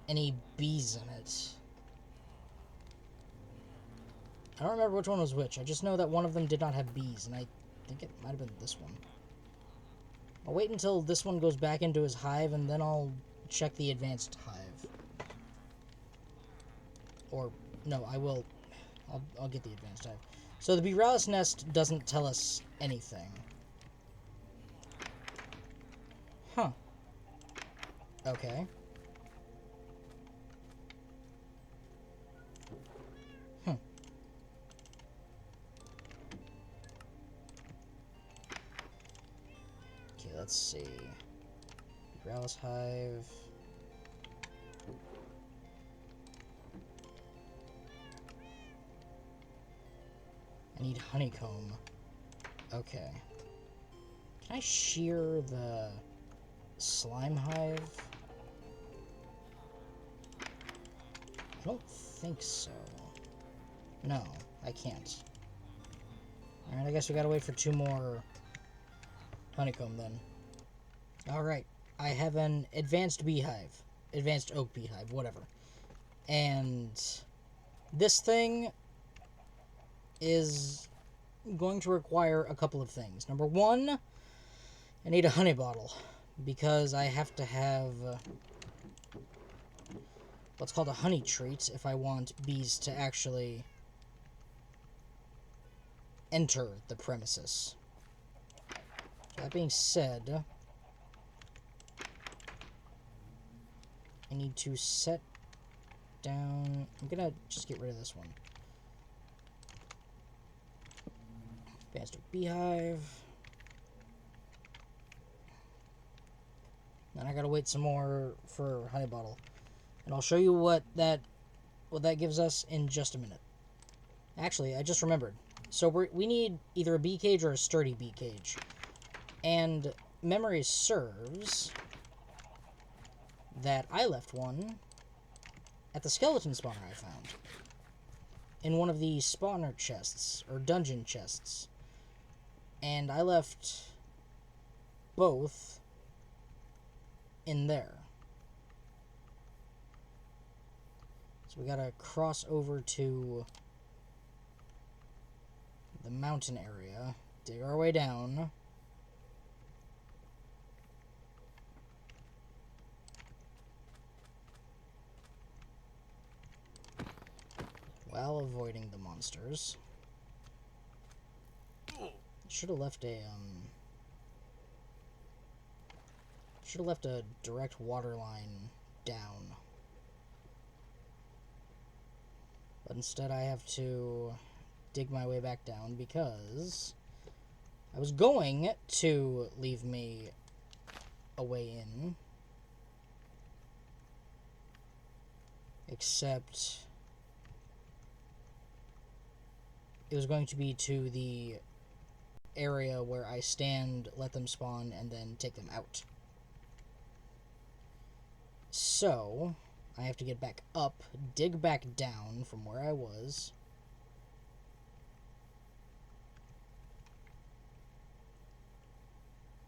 any bees in it. I don't remember which one was which. I just know that one of them did not have bees, and I think it might have been this one. I'll wait until this one goes back into his hive, and then I'll check the advanced hive. Or, no, I will. I'll get the advanced hive. So the beeeeeeeessssss nest doesn't tell us anything. Huh. Okay. Okay, let's see. Beeeeeeeessssss hive. I need honeycomb. Okay. Can I shear the slime hive? I don't think so. No, I can't. Alright, I guess we gotta wait for 2 more honeycomb then. Alright, I have an advanced beehive. Advanced oak beehive, whatever. And this thing is going to require a couple of things. Number 1, I need a honey bottle. Because I have to have what's called a honey treat if I want bees to actually enter the premises. So that being said, I need to set down... I'm gonna just get rid of this one. Advanced beehive. Then I gotta wait some more for honey bottle. And I'll show you what that gives us in just a minute. Actually, I just remembered. So we need either a bee cage or a sturdy bee cage. And memory serves that I left one at the skeleton spawner I found. In one of the spawner chests, or dungeon chests. And I left both in there. So we gotta cross over to the mountain area, dig our way down, while avoiding the monsters. Should have left a direct water line down. But instead I have to dig my way back down because I was going to leave me a way in. Except it was going to be to the area where I stand, let them spawn, and then take them out. So, I have to get back up, dig back down from where I was.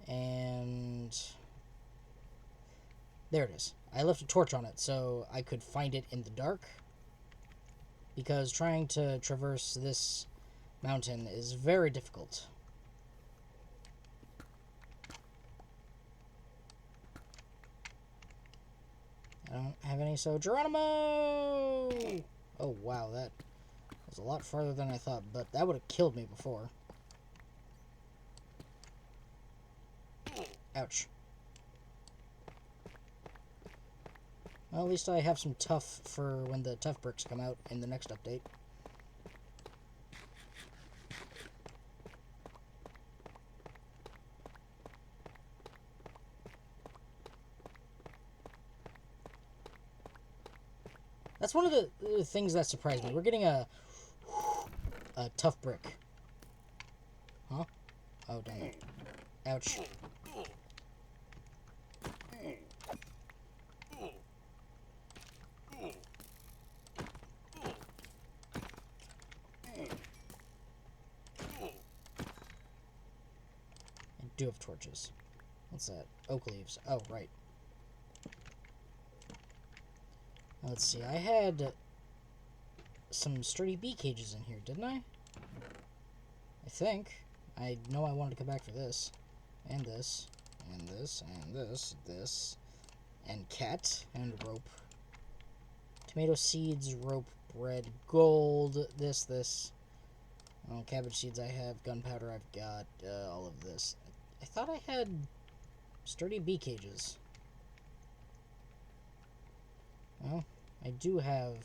And there it is. I left a torch on it so I could find it in the dark, because trying to traverse this mountain is very difficult. I don't have any, so Geronimo! Oh wow, that was a lot farther than I thought, but that would have killed me before. Ouch. Well, at least I have some tough for when the tough bricks come out in the next update. That's one of the things that surprised me. We're getting a tough brick. Huh? Oh, dang it. Ouch. I do have torches. What's that? Oak leaves. Oh, right. Let's see. I had some sturdy bee cages in here, didn't I? I think. I know I wanted to come back for this. And this. And this. And this. This. And cat. And rope. Tomato seeds, rope, bread, gold. This. Oh, cabbage seeds I have. Gunpowder I've got. All of this. I thought I had sturdy bee cages. Well, I do have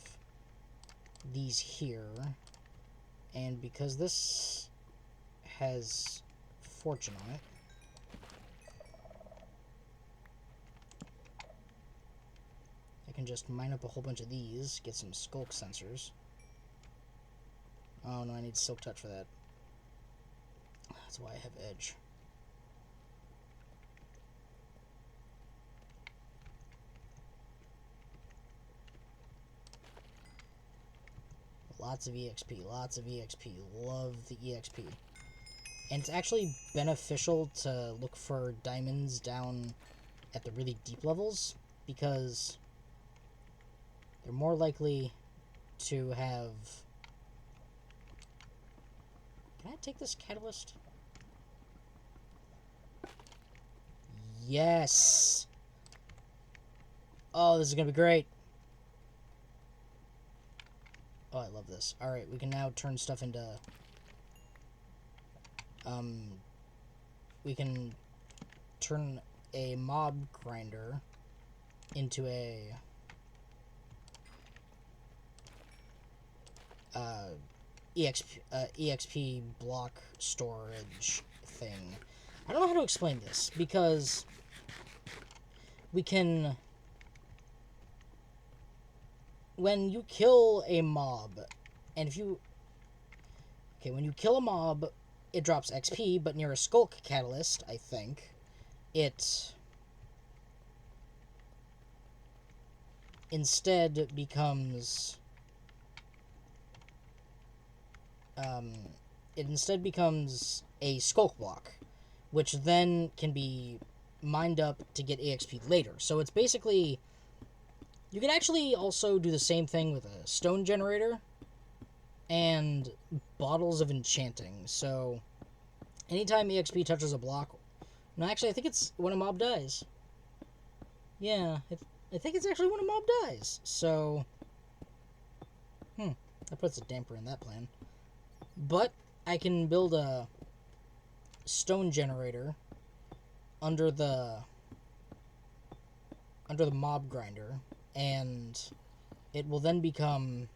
these here, and because this has fortune on it, I can just mine up a whole bunch of these, get some skulk sensors. Oh no, I need silk touch for that. That's why I have edge. Lots of EXP, lots of EXP. Love the EXP. And it's actually beneficial to look for diamonds down at the really deep levels, because they're more likely to have... Can I take this catalyst? Yes! Oh, this is gonna be great. Oh, I love this. Alright, we can now turn stuff into... we can turn a mob grinder into a... EXP block storage thing. I don't know how to explain this, because we can... When you kill a mob, and if you... Okay, when you kill a mob, it drops XP, but near a skulk catalyst, I think, it instead becomes... a skulk block, which then can be mined up to get EXP later. So it's basically... You can actually also do the same thing with a stone generator and bottles of enchanting. So anytime EXP touches a block... No, actually, I think it's when a mob dies. Yeah, I think it's actually when a mob dies. So, that puts a damper in that plan. But I can build a stone generator under the mob grinder, and it will then become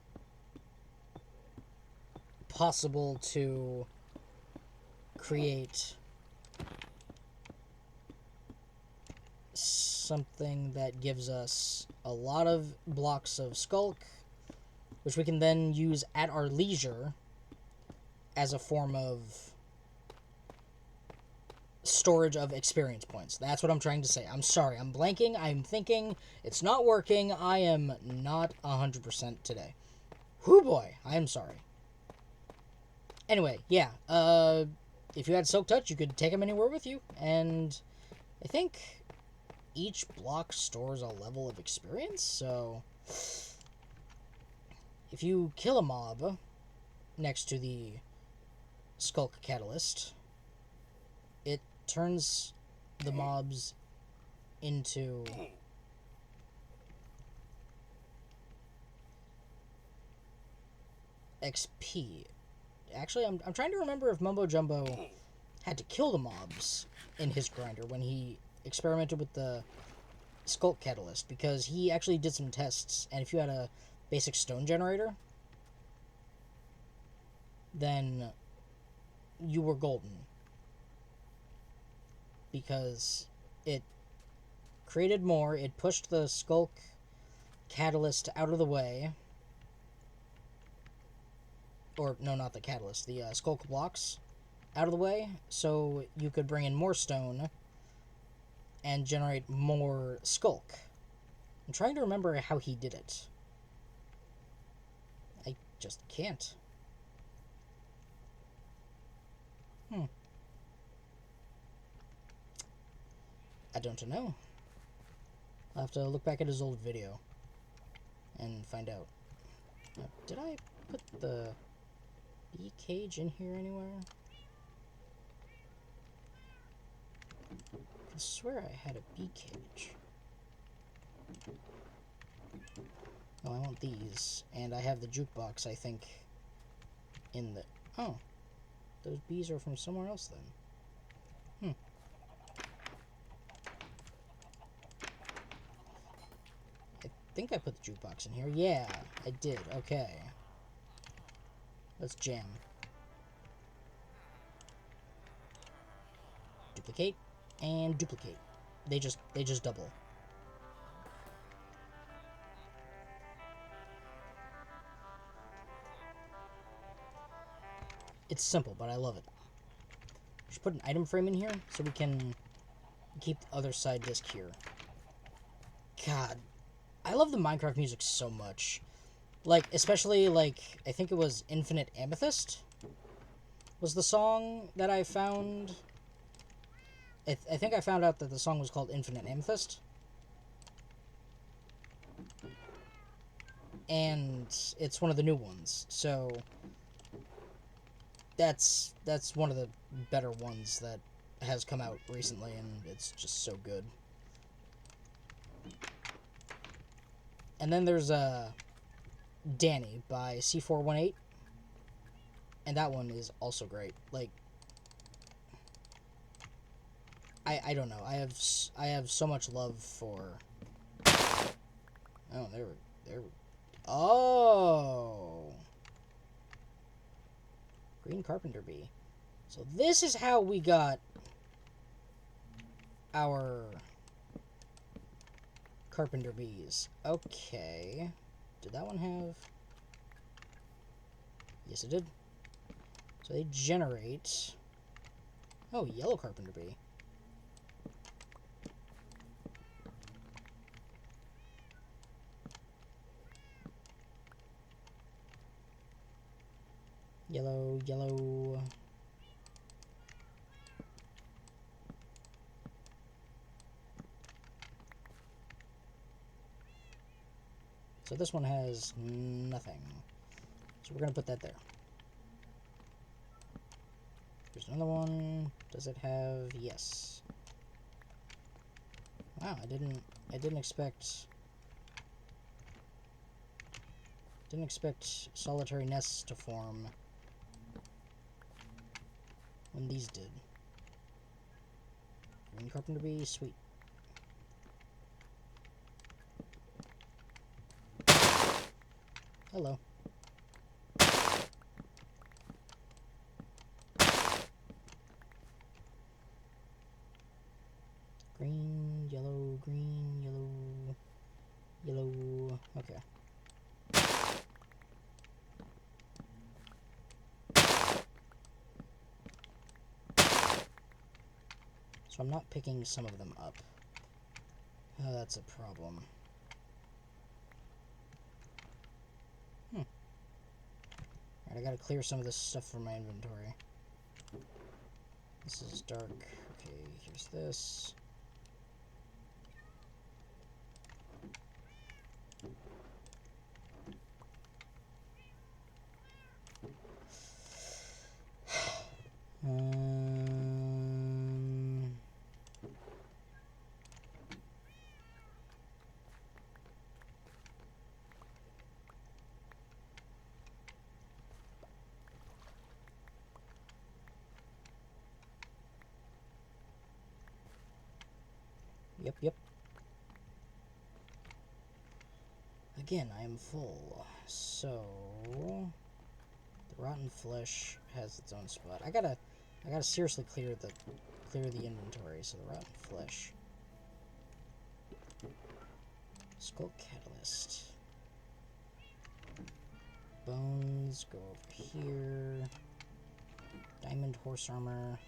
possible to create something that gives us a lot of blocks of skulk, which we can then use at our leisure as a form of storage of experience points. That's what I'm trying to say. I'm sorry. I'm blanking. I'm thinking. It's not working. I am not 100% today. Whoo boy. I am sorry. Anyway, yeah. If you had Silk Touch, you could take them anywhere with you. And I think each block stores a level of experience. So if you kill a mob next to the Skulk Catalyst, it turns the mobs into XP. Actually, I'm trying to remember if Mumbo Jumbo had to kill the mobs in his grinder when he experimented with the Skulk Catalyst, because he actually did some tests, and if you had a basic stone generator, then you were golden, because it created more, it pushed the Skulk Catalyst out of the way, or no, not the Catalyst, the Skulk blocks out of the way, so you could bring in more stone and generate more Skulk. I'm trying to remember how he did it. I just can't. I don't know. I'll have to look back at his old video and find out. Did I put the bee cage in here anywhere? I swear I had a bee cage. Oh, I want these. And I have the jukebox, I think, in the... Oh. Those bees are from somewhere else, then. I think I put the jukebox in here. Yeah, I did. Okay. Let's jam. Duplicate. And duplicate. They just double. It's simple, but I love it. Just put an item frame in here so we can keep the other side disc here. God, I love the Minecraft music so much. Like, especially, like, I think it was Infinite Amethyst was the song that I found. I think I found out that the song was called Infinite Amethyst. And it's one of the new ones, so that's one of the better ones that has come out recently, and it's just so good. And then there's Danny by C418, and that one is also great. Like, I don't know. I have so much love for. Oh, there. Oh, green carpenter bee. So this is how we got our carpenter bees. Okay. Did that one have... Yes, it did. So they generate... Oh, yellow carpenter bee. Yellow, yellow... So this one has nothing. So we're going to put that there. There's another one. Does it have... Yes. Wow, I didn't expect... Didn't expect solitary nests to form when these did. Green carpenter bee, sweet. Hello. Green, yellow, yellow. Okay. So I'm not picking some of them up. Oh, that's a problem. Alright, I gotta clear some of this stuff from my inventory. This is dark. Okay, here's this. Yep. Again, I am full. So the rotten flesh has its own spot. I gotta seriously clear the inventory. So the rotten flesh. Skull catalyst. Bones go over here. Diamond horse armor.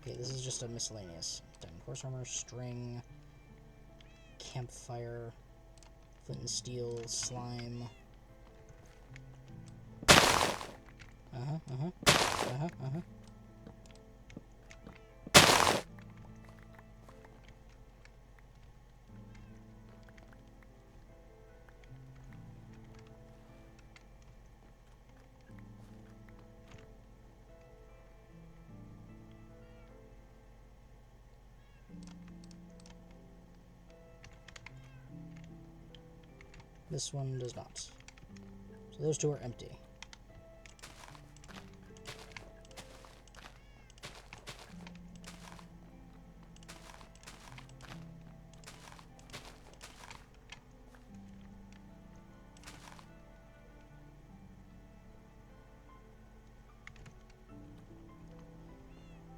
Okay, this is just a miscellaneous. Diamond horse armor, string, campfire, flint and steel, slime. This one does not. So those two are empty.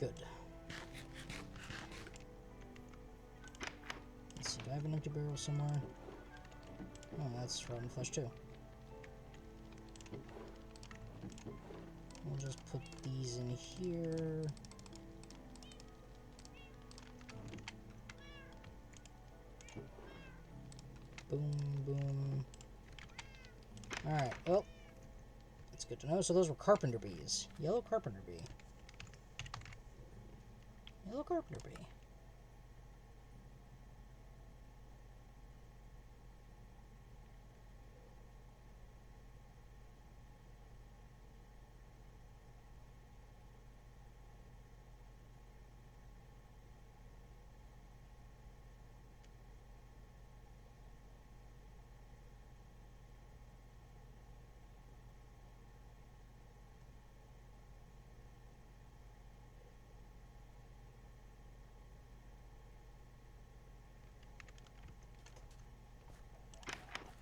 Good. Let's see, do I have an empty barrel somewhere? Oh, that's rotten flesh too. We'll just put these in here. Boom. Alright, well, that's good to know. So those were carpenter bees. Yellow carpenter bee. Yellow carpenter bee.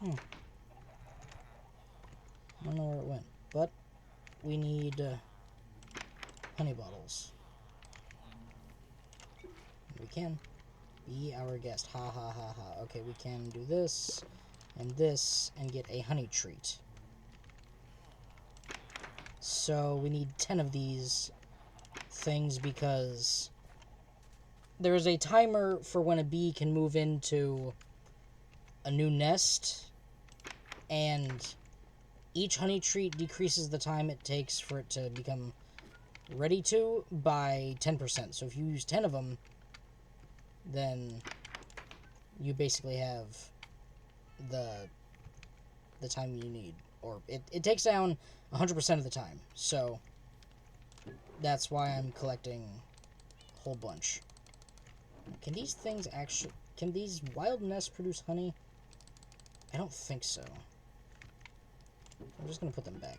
I don't know where it went, but we need honey bottles. We can. Be our guest. Ha ha ha ha. Okay, we can do this and get a honey treat. So we need 10 of these things because there is a timer for when a bee can move into a new nest, and each honey treat decreases the time it takes for it to become ready to by 10%. So if you use 10 of them, then you basically have the time you need. Or it takes down 100% of the time. So that's why I'm collecting a whole bunch. Can these things actually... Can these wild nests produce honey? I don't think so. I'm just going to put them back.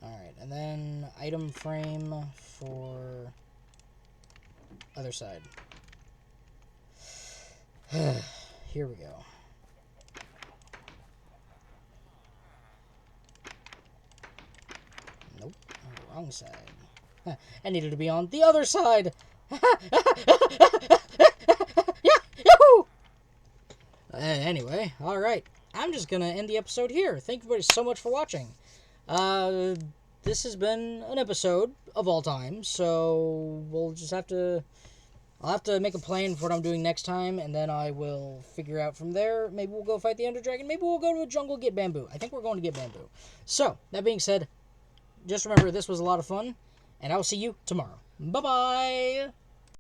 Alright, and then item frame for other side. Here we go. Nope, wrong side. I needed to be on the other side. Yahoo! Anyway, alright. I'm just going to end the episode here. Thank you so much for watching. this has been an episode of all time, so we'll just have to... I'll have to make a plan for what I'm doing next time, and then I will figure out from there. Maybe we'll go fight the Ender Dragon. Maybe we'll go to a jungle, get bamboo. I think we're going to get bamboo. So, that being said, just remember this was a lot of fun, and I will see you tomorrow. Bye-bye!